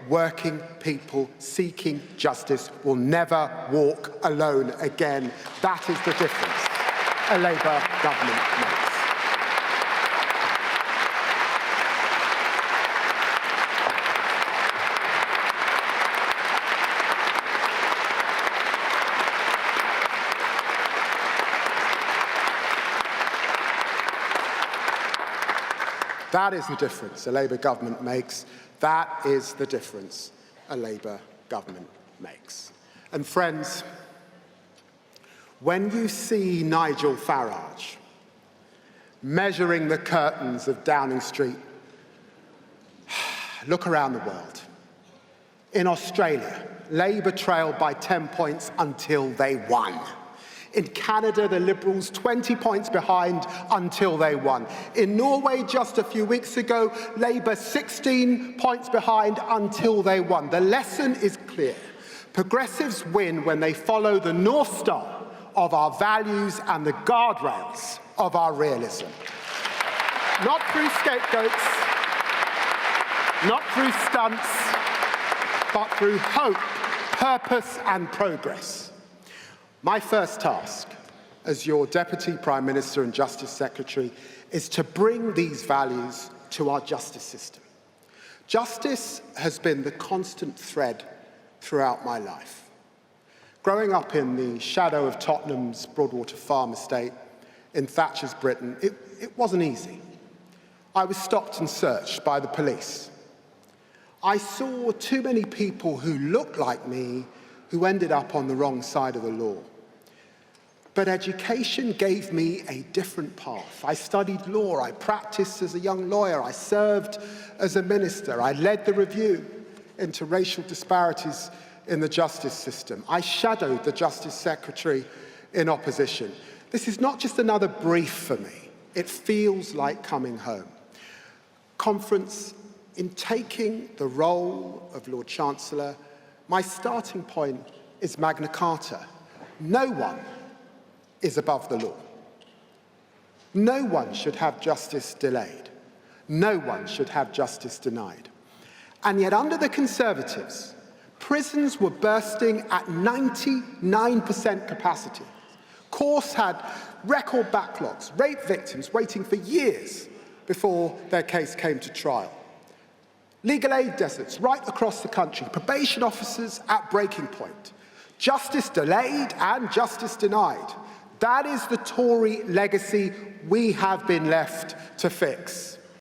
working people seeking justice will never walk alone again. That is the difference a Labour government makes. That is the difference a Labour government makes. That is the difference a Labour government makes. And friends, when you see Nigel Farage measuring the curtains of Downing Street, look around the world. In Australia, Labour trailed by 10 points until they won. In Canada, the Liberals 20 points behind until they won. In Norway, just a few weeks ago, Labour 16 points behind until they won. The lesson is clear. Progressives win when they follow the North Star of our values and the guardrails of our realism. Not through scapegoats, not through stunts, but through hope, purpose and progress. My first task as your Deputy Prime Minister and Justice Secretary is to bring these values to our justice system. Justice has been the constant thread throughout my life. Growing up in the shadow of Tottenham's Broadwater Farm estate in Thatcher's Britain, it wasn't easy. I was stopped and searched by the police. I saw too many people who looked like me who ended up on the wrong side of the law. But education gave me a different path. I studied law, I practiced as a young lawyer, I served as a minister, I led the review into racial disparities in the justice system. I shadowed the Justice Secretary in opposition. This is not just another brief for me, it feels like coming home. Conference, in taking the role of Lord Chancellor, my starting point is Magna Carta. No one is above the law. No one should have justice delayed. No one should have justice denied. And yet under the Conservatives, prisons were bursting at 99% capacity. Courts had record backlogs, rape victims waiting for years before their case came to trial. Legal aid deserts right across the country, probation officers at breaking point. Justice delayed and justice denied. That is the Tory legacy we have been left to fix.